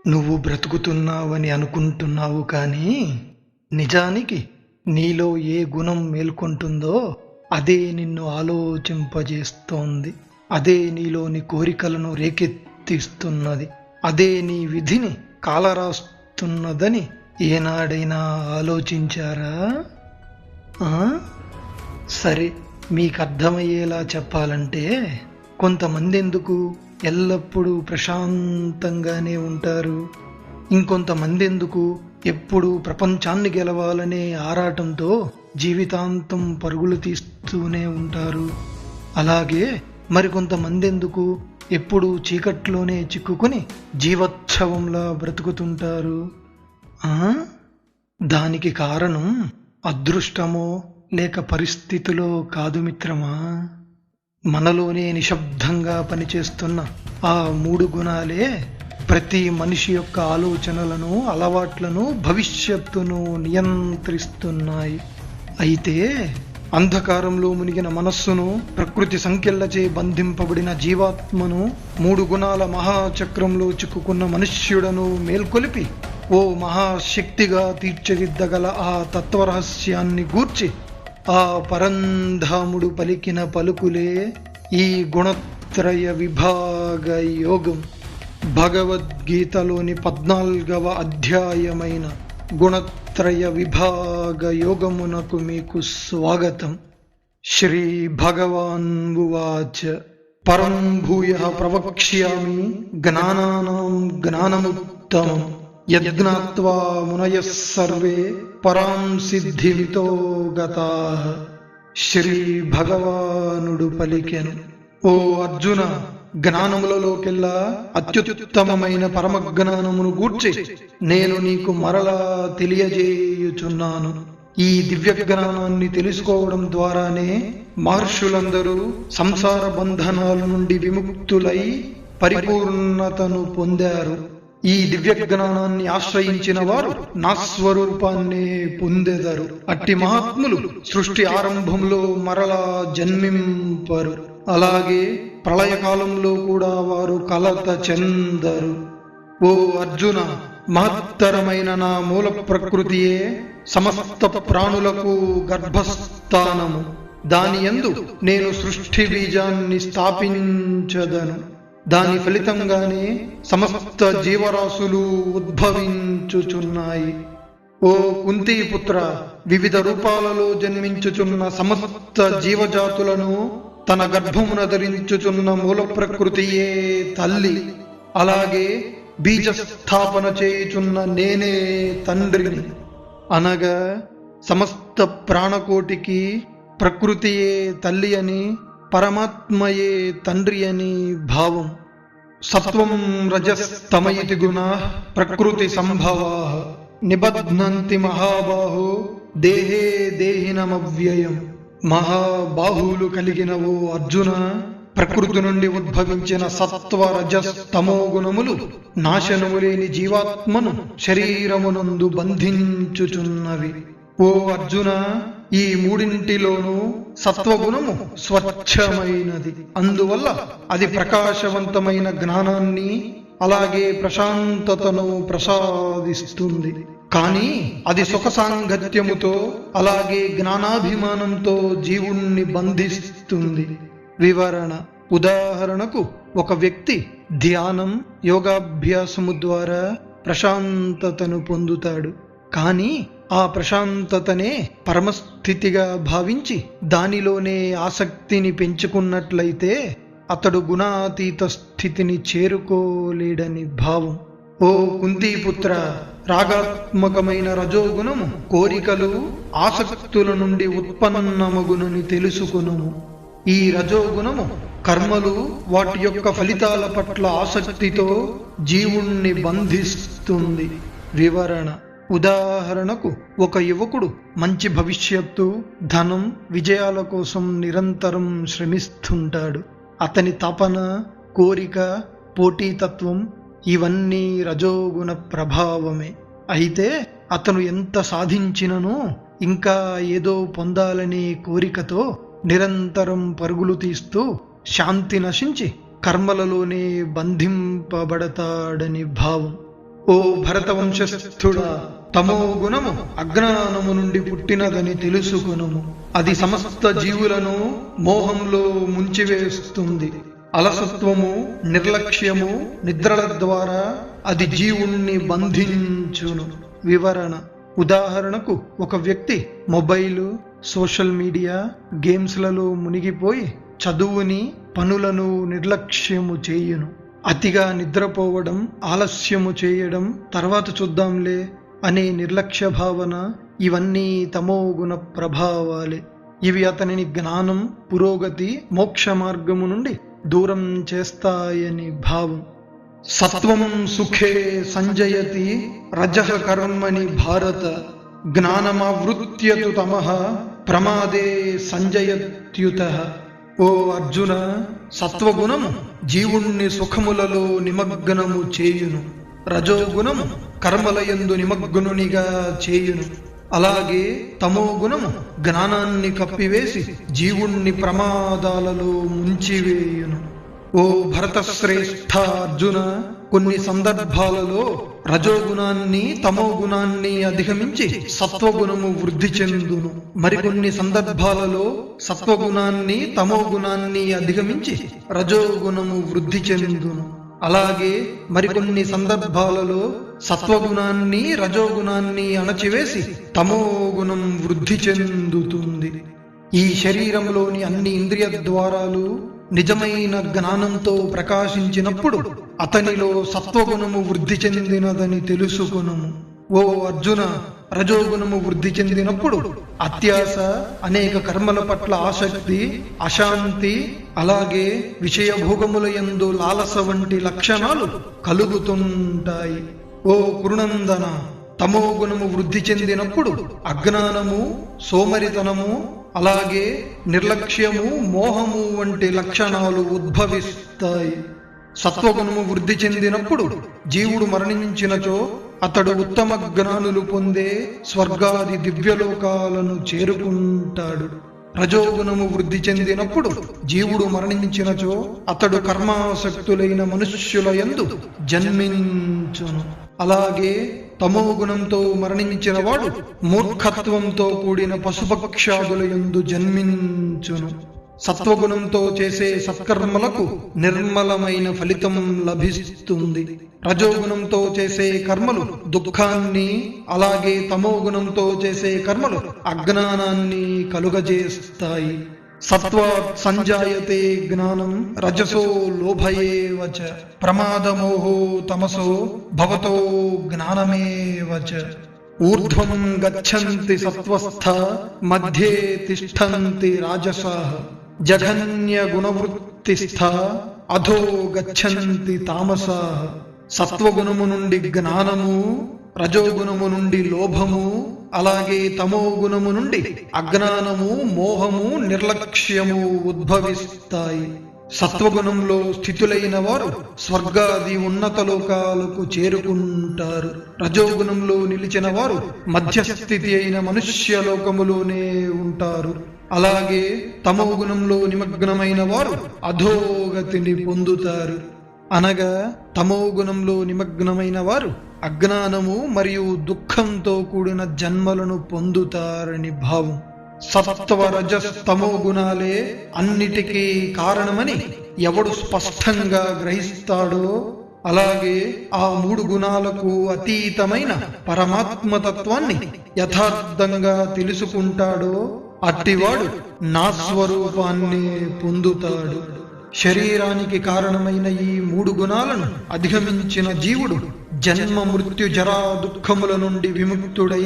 నువ్వు బ్రతుకుతున్నావని అనుకుంటున్నావు, కానీ నిజానికి నీలో ఏ గుణం మేల్కొంటుందో అదే నిన్ను ఆలోచింపజేస్తోంది. అదే నీలోని కోరికలను రేకెత్తిస్తున్నది. అదే నీ విధిని కాలరాస్తున్నదని ఏనాడైనా ఆలోచించారా? సరే, మీకు అర్థమయ్యేలా చెప్పాలంటే, కొంతమంది ఎందుకు ఎల్లప్పుడూ ప్రశాంతంగానే ఉంటారు, ఇంకొంతమంది ఎందుకు ఎప్పుడూ ప్రపంచాన్ని గెలవాలనే ఆరాటంతో జీవితాంతం పరుగులు తీస్తూనే ఉంటారు, అలాగే మరికొంతమంది ఎందుకు ఎప్పుడూ చీకట్లోనే చిక్కుకుని జీవోత్సవంలా బ్రతుకుతుంటారు? దానికి కారణం అదృష్టమో లేక పరిస్థితిలో కాదు మిత్రమా. మనలోనే నిశ్శబ్దంగా పనిచేస్తున్న ఆ 3 గుణాలే ప్రతి మనిషి యొక్క ఆలోచనలను, అలవాట్లను, భవిష్యత్తును నియంత్రిస్తున్నాయి. అయితే అంధకారంలో మునిగిన మనస్సును, ప్రకృతి సంఖ్యలచే బంధింపబడిన జీవాత్మను, 3 గుణాల మహాచక్రంలో చిక్కుకున్న మనుష్యుడను మేల్కొలిపి ఓ మహాశక్తిగా తీర్చిదిద్దగల ఆ తత్వరహస్యాన్ని గూర్చి ఆ పరంధాముడు పలికిన పలుకులే ఈ గుణత్రయ విభాగ యోగం. భగవద్గీతలోని 14వ అధ్యాయమైన గుణత్రయ విభాగ యోగమునకు మీకు స్వాగతం. శ్రీ భగవాన్ ఉవాచ పరం భూయ ప్రవక్ష్యామి జ్ఞానానాం జ్ఞానముత్తమం యజ్ఞాత్వా మునయః సర్వే పరాం సిద్ధిమితో గతాః. శ్రీ భగవానుడు పలికెను, ఓ అర్జున, జ్ఞానములలోకెల్లా అత్యుత్తమమైన పరమజ్ఞానమును గూర్చి నేను నీకు మరలా తెలియజేయుచున్నాను. ఈ దివ్య జ్ఞానాన్ని తెలుసుకోవడం ద్వారానే మహర్షులందరూ సంసార బంధనాల నుండి విముక్తులై పరిపూర్ణతను పొందారు. ఈ దివ్య జ్ఞానాన్ని ఆశ్రయించిన వారు నా స్వరూపాన్నే పొందెదరు. అట్టి మహాత్ములు సృష్టి ఆరంభంలో మరలా జన్మింపరు, అలాగే ప్రళయకాలంలో కూడా వారు కలత చెందరు. ఓ అర్జున, మహత్తరమైన నా మూల ప్రకృతియే సమస్త ప్రాణులకు గర్భస్థానము. దాని యందు నేను సృష్టి బీజాన్ని స్థాపించదను. దాని ఫలితంగానే సమస్త జీవరాశులు ఉద్భవించుచున్నాయి. ఓ కుంతీపుత్ర, వివిధ రూపాలలో జన్మించుచున్న సమస్త జీవజాతులను తన గర్భమున ధరించుచున్న మూల ప్రకృతియే తల్లి. అలాగే బీజస్థాపన చేయుచున్న నేనే తండ్రిని. అనగా సమస్త ప్రాణకోటికి ప్రకృతియే తల్లి అని, పరమాత్మయే తండ్రి అని భావం. సత్వం రజస్తమయితి గుణా ప్రకృతి సంభవాః నిబధ్నంతి మహాబాహో దేహే దేహినమవ్యయం. మహాబాహువులు కలిగిన ఓ అర్జున, ప్రకృతి నుండి ఉద్భవించిన సత్వ రజస్తమో గుణములు నాశనము లేని జీవాత్మను శరీరమునందు బంధించుచున్నవి. ఓ అర్జున, ఈ మూడింటిలోనూ సత్వగుణము స్వచ్ఛమైనది. అందువల్ల అది ప్రకాశవంతమైన జ్ఞానాన్ని, అలాగే ప్రశాంతతను ప్రసాదిస్తుంది. కానీ అది సుఖ సాంగత్యముతో, అలాగే జ్ఞానాభిమానంతో జీవుణ్ణి బంధిస్తుంది. వివరణ: ఉదాహరణకు, ఒక వ్యక్తి ధ్యానం, యోగాభ్యాసము ద్వారా ప్రశాంతతను పొందుతాడు. కానీ ఆ ప్రశాంతతనే పరమస్థితిగా భావించి దానిలోనే ఆసక్తిని పెంచుకున్నట్లయితే అతడు గుణాతీత స్థితిని చేరుకోలేడని భావం. ఓ కుంతీపుత్ర, రాగాత్మకమైన రజోగుణము కోరికలు, ఆసక్తుల నుండి ఉత్పన్నమగునని తెలుసుకును. ఈ రజోగుణము కర్మలు, వాటి యొక్క ఫలితాల పట్ల ఆసక్తితో జీవుణ్ణి బంధిస్తుంది. వివరణ: ఉదాహరణకు, ఒక యువకుడు మంచి భవిష్యత్తు, ధనం, విజయాల కోసం నిరంతరం శ్రమిస్తుంటాడు. అతని తపన, కోరిక, పోటీతత్వం ఇవన్నీ రజోగుణ ప్రభావమే. అయితే అతను ఎంత సాధించిననో ఇంకా ఏదో పొందాలనే కోరికతో నిరంతరం పరుగులు తీస్తూ శాంతి నశించి కర్మలలోనే బంధింపబడతాడని భావం. ఓ భరతవంశస్థుడా, తమో గుణము అజ్ఞానము నుండి పుట్టినదని తెలుసుకొనుము. అది సమస్త జీవులను మోహంలో ముంచివేస్తుంది. అలసత్వము, నిర్లక్ష్యము, నిద్రల ద్వారా అది జీవుణ్ణి బంధించును. వివరణ: ఉదాహరణకు, ఒక వ్యక్తి మొబైలు, సోషల్ మీడియా, గేమ్స్లలో మునిగిపోయి చదువుని, పనులను నిర్లక్ష్యము చేయును. అతిగా నిద్రపోవడం, ఆలస్యము చేయడం, తర్వాత చూద్దాంలే అనే నిర్లక్ష్య భావన, ఇవన్నీ తమోగుణ ప్రభావాలే. ఇవి అతనిని జ్ఞానం, పురోగతి, మోక్ష మార్గము నుండి దూరం చేస్తాయని భావం. సత్వం సుఖే సంజయతి రజః కర్మణి భారత, జ్ఞానమావృత్యతు తమః ప్రమాదే సంజయత్యుతః. ఓ అర్జున, సత్వగుణము జీవుణ్ణి సుఖములలో నిమగ్నము చేయును. రజోగుణము కర్మలయందు నిమగ్నునిగా చేయును. అలాగే తమోగుణము జ్ఞానాన్ని కప్పివేసి జీవుణ్ణి ప్రమాదాలలో ముంచివేయును. ఓ భరతశ్రేష్ఠ అర్జున, కొన్ని సందర్భాలలో రజోగుణాన్ని, తమోగుణాన్ని అధిగమించి సత్వగుణము వృద్ధి చెందును. మరికొన్ని సందర్భాలలో సత్వగుణాన్ని, తమోగుణాన్ని అధిగమించి రజోగుణము వృద్ధి చెందును. అలాగే మరికొన్ని సందర్భాలలో సత్వగుణాన్ని, రజోగుణాన్ని అణచివేసి తమోగుణం వృద్ధి చెందుతుంది. ఈ శరీరంలోని అన్ని ఇంద్రియ ద్వారాలు నిజమైన జ్ఞానంతో ప్రకాశించినప్పుడు అతనిలో సత్వగుణము వృద్ధి చెందినదని తెలుసుకొనుము. ఓ అర్జున, రజోగుణము వృద్ధి చెందినప్పుడు అత్యాశ, అనేక కర్మల పట్ల ఆసక్తి, అశాంతి, అలాగే విషయభోగముల యందు లాలస వంటి లక్షణాలు కలుగుతుంటాయి. ఓ కురునందన, తమోగుణము వృద్ధి చెందినప్పుడు అజ్ఞానము, సోమరితనము, అలాగే నిర్లక్ష్యము, మోహము వంటి లక్షణాలు ఉద్భవిస్తాయి. సత్వగుణము వృద్ధి చెందినప్పుడు జీవుడు మరణించినచో అతడు ఉత్తమ జ్ఞానులు పొందే స్వర్గాది దివ్యలోకాలను చేరుకుంటాడు. రజోగుణము వృద్ధి చెందినప్పుడు జీవుడు మరణించినచో అతడు కర్మాసక్తులైన మనుష్యుల యందు జన్మించును. అలాగే తమోగుణంతో మరణించిన వాడు మూర్ఖత్వంతో కూడిన పశుపక్షాదుల యందు జన్మించును. సత్వగుణంతో చేసే సత్కర్మలకు నిర్మలమైన ఫలితం లభిస్తుంది. రజోగుణంతో చేసే కర్మలు దుఃఖాన్ని, అలాగే తమోగుణంతో చేసే కర్మలు అజ్ఞానాన్ని కలుగజేస్తాయి. సత్వాత్ సంజాయతే జ్ఞానం రజసో లోభయేవ చ, ప్రమాదమోహో తమసో భవతో జ్ఞానమేవ చ. ఊర్ధ్వం గచ్చంతి సత్వస్థ మధ్యే తిష్టంతి రాజసాః, జఘన్య గుణవృత్తిస్థ అధో గచ్చంతి తామసాః. సత్వగుణము నుండి జ్ఞానము, రజోగుణము నుండి లోభము, అలాగే తమోగుణము నుండి అజ్ఞానము, మోహము, నిర్లక్ష్యము ఉద్భవిస్తాయి. సత్వగుణంలో స్థితులైన వారు స్వర్గాది ఉన్నత లోకాలకు చేరుకుంటారు. రజోగుణంలో నిలిచిన వారు మధ్యస్థితి అయిన మనుష్య లోకములోనే ఉంటారు. అలాగే తమోగుణంలో నిమగ్నమైన వారు అధోగతిని పొందుతారు. అనగా తమోగుణంలో నిమగ్నమైన వారు అజ్ఞానము మరియు దుఃఖంతో కూడిన జన్మలను పొందుతారని భావం. సత్వ రజస్తమో గుణాలే అన్నిటికీ కారణమని ఎవడు స్పష్టంగా గ్రహిస్తాడో, అలాగే ఆ మూడు గుణాలకు అతీతమైన పరమాత్మతత్వాన్ని యథార్థంగా తెలుసుకుంటాడో అట్టివాడు నా స్వరూపాన్ని పొందుతాడు. శరీరానికి కారణమైన ఈ మూడు గుణాలను అధిగమించిన జీవుడు జన్మ మృత్యు జరా దుఃఖముల నుండి విముక్తుడై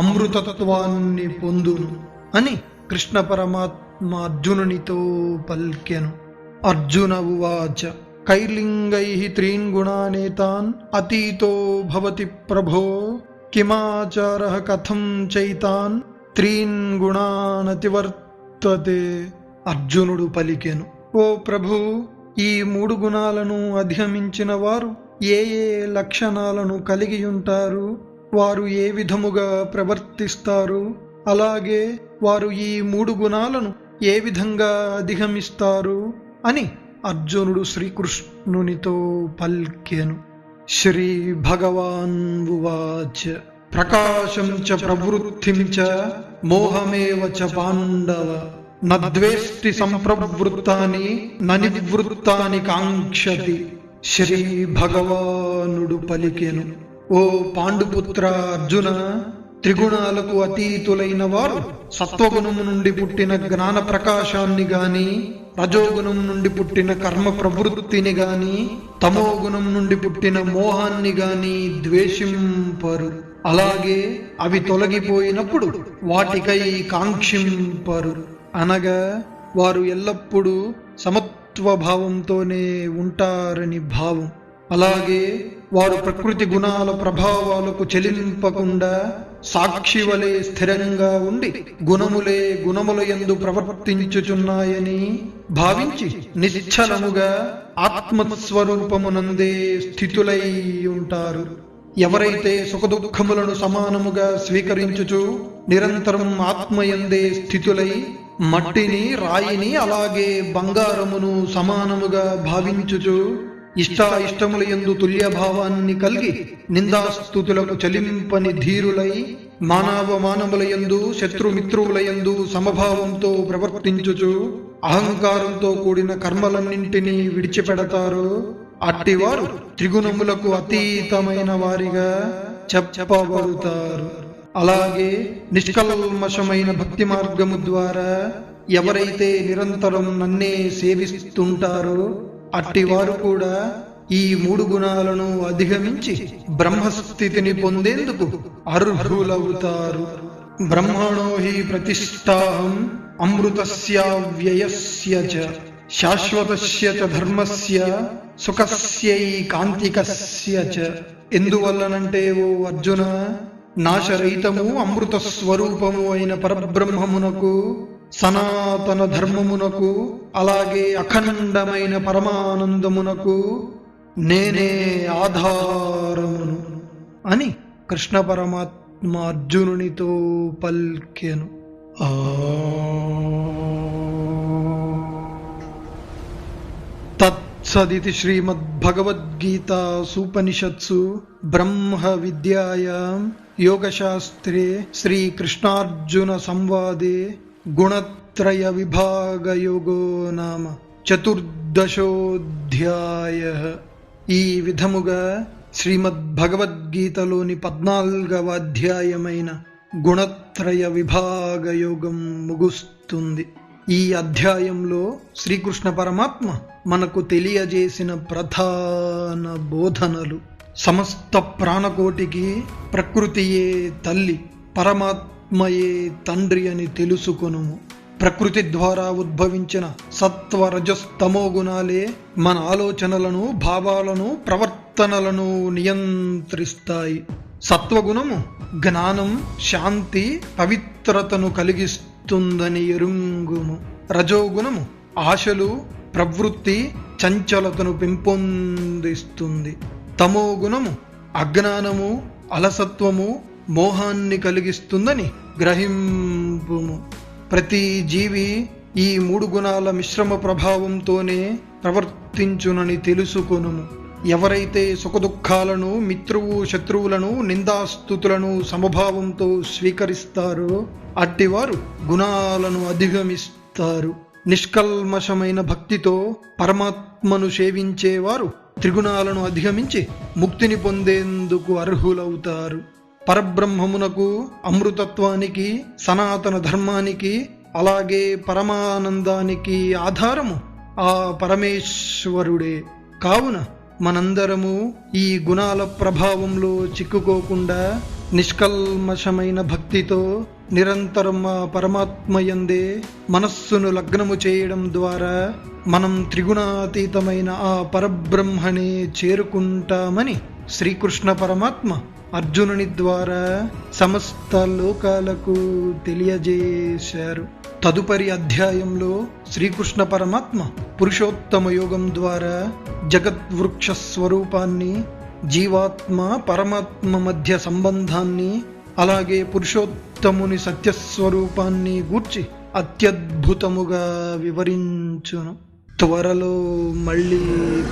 అమృతత్వాన్ని పొందును అని కృష్ణ పరమాత్మ అర్జునునితో పల్కెను. అర్జున ఉవాచ కైర్లింగైః త్రీన్ గుణానేతాన్ అతీతో భవతి ప్రభో, కిమాచారః కథం చైతాన్ త్రీన్ గుణానతివర్తతే. అర్జునుడు పలికెను, ఓ ప్రభు, ఈ మూడు గుణాలను అధిగమించిన వారు ఏ ఏ లక్షణాలను కలిగి ఉంటారు, వారు ఏ విధముగా ప్రవర్తిస్తారు, అలాగే వారు ఈ మూడు గుణాలను ఏ విధంగా అధిగమిస్తారు, అని అర్జునుడు శ్రీకృష్ణునితో పల్కెను. శ్రీ భగవాన్ ఉవాచ ప్రకాశం చ ప్రవృత్తిం చ మోహమేవ చ పాండవ నద్వేష్టి సంప్రవృత్తాని ననివృత్తాని కాంక్షతి. శ్రీ భగవానుడు పలికెను, ఓ పాండుపుత్ర అర్జున, త్రిగుణాలకు అతీతులైన వారు సత్వగుణము నుండి పుట్టిన జ్ఞాన ప్రకాశాన్ని గాని, రజోగుణం నుండి పుట్టిన కర్మ ప్రవృత్తిని గాని, తమోగుణం నుండి పుట్టిన మోహాన్ని గాని ద్వేషింపరు. అలాగే అవి తొలగిపోయినప్పుడు వాటికై కాంక్షింపరు. అనగా వారు ఎల్లప్పుడూ సమత్వభావంతోనే ఉంటారని భావం. అలాగే వారు ప్రకృతి గుణాల ప్రభావాలకు చెలింపకుండా సాక్షి వలె స్థిరంగా ఉండి గుణములే గుణముల యందు ప్రవర్తించుచున్నాయని భావించి నిశ్చలముగా ఆత్మస్వరూపమునందే స్థితులై ఉంటారు. ఎవరైతే సుఖదుఖములను సమానముగా స్వీకరించుచు నిరంతరం ఆత్మయందే స్థితులై మట్టిని, రాయిని, అలాగే బంగారమును సమానముగా భావించుచు ఇష్టాయిష్టముల యందు తుల్యభావాన్ని కలిగి నిందాస్తుతులకు చలింపని ధీరులై మానవమానముల యందు శత్రుమిత్రువుల యందు సమభావంతో ప్రవర్తించుచు అహంకారంతో కూడిన కర్మలన్నింటినీ విడిచిపెడతారు. అట్టివారు త్రిగుణములకు అతీతమైన వారిగా చెప్పబడుతారు. అలాగే నిష్కల్మషమైన భక్తి మార్గము ద్వారా ఎవరైతే నిరంతరం నన్నే సేవిస్తుంటారో అట్టివారు కూడా ఈ 3 గుణాలను అధిగమించి బ్రహ్మస్థితిని పొందేందుకు అర్హులవుతారు. బ్రహ్మణో హి ప్రతిష్టాహం అమృతస్య వ్యయస్య చ శాశ్వతస్య చ ధర్మస్య సుఖస్యైకాంతికస్య చ. ఎందువల్లనంటే ఓ అర్జున, నాశరహితము అమృత స్వరూపము అయిన పరబ్రహ్మమునకు, సనాతన ధర్మమునకు, అలాగే అఖండమైన పరమానందమునకు నేనే ఆధారమును అని కృష్ణ పరమాత్మ అర్జునునితో పల్కెను. తత్సదితి శ్రీమద్భగవద్గీతాసూపనిషత్సు బ్రహ్మ విద్యాయాం యోగశాస్త్రే శ్రీకృష్ణార్జున సంవాదే గుణత్రయ విభాగయోగో నామ 14వ ఈ విధముగా శ్రీమద్భగవద్గీతలోని 14వ అధ్యాయమైన గుణత్రయ విభాగయోగం ముగుస్తుంది. ఈ అధ్యాయంలో శ్రీకృష్ణ పరమాత్మ మనకు తెలియజేసిన ప్రధాన బోధనలు: సమస్త ప్రాణకోటికి ప్రకృతియే తల్లి, పరమాత్మయే తండ్రి అని తెలుసుకొనుము. ప్రకృతి ద్వారా ఉద్భవించిన సత్వ రజస్తమో గుణాలే మన ఆలోచనలను, భావాలను, ప్రవర్తనలను నియంత్రిస్తాయి. సత్వగుణము జ్ఞానం, శాంతి, పవిత్రతను కలిగిస్తుందని ఎరుంగుము. రజోగుణము ఆశలు, ప్రవృత్తి, చంచలతను పెంపొందిస్తుంది. తమో గుణము అజ్ఞానము, అలసత్వము, మోహాన్ని కలిగిస్తుందని గ్రహింపుము. ప్రతి జీవి ఈ 3 గుణాల మిశ్రమ ప్రభావంతోనే ప్రవర్తించునని తెలుసుకొనుము. ఎవరైతే సుఖదుఖాలను, మిత్రువు శత్రువులను, నిందాస్తుతులను సమభావంతో స్వీకరిస్తారో అట్టివారు గుణాలను అధిగమిస్తారు. నిష్కల్మషమైన భక్తితో పరమాత్మను సేవించేవారు త్రిగుణాలను అధిగమించి ముక్తిని పొందేందుకు అర్హులవుతారు. పరబ్రహ్మమునకు, అమృతత్వానికి, సనాతన ధర్మానికి, అలాగే పరమానందానికి ఆధారము ఆ పరమేశ్వరుడే. కావున మనందరము ఈ గుణాల ప్రభావంలో చిక్కుకోకుండా నిష్కల్మషమైన భక్తితో నిరంతరం ఆ పరమాత్మయందే మనస్సును లగ్నము చేయడం ద్వారా మనం త్రిగుణాతీతమైన ఆ పరబ్రహ్మనే చేరుకుంటామని శ్రీకృష్ణ పరమాత్మ అర్జునుని ద్వారా సమస్త లోకాలకు తెలియజేశారు. తదుపరి అధ్యాయంలో శ్రీకృష్ణ పరమాత్మ పురుషోత్తమ యోగం ద్వారా జగద్వృక్ష స్వరూపాన్ని, జీవాత్మ పరమాత్మ మధ్య సంబంధాన్ని, అలాగే పురుషోత్తముని సత్యస్వరూపాన్ని గూర్చి అత్యద్భుతముగా వివరించును. త్వరలో మళ్ళీ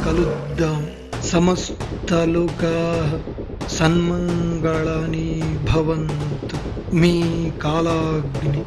కలుద్దాం. సమస్త లోకాః సన్మంగళాని భవంతు. మీ కాలాగ్ని.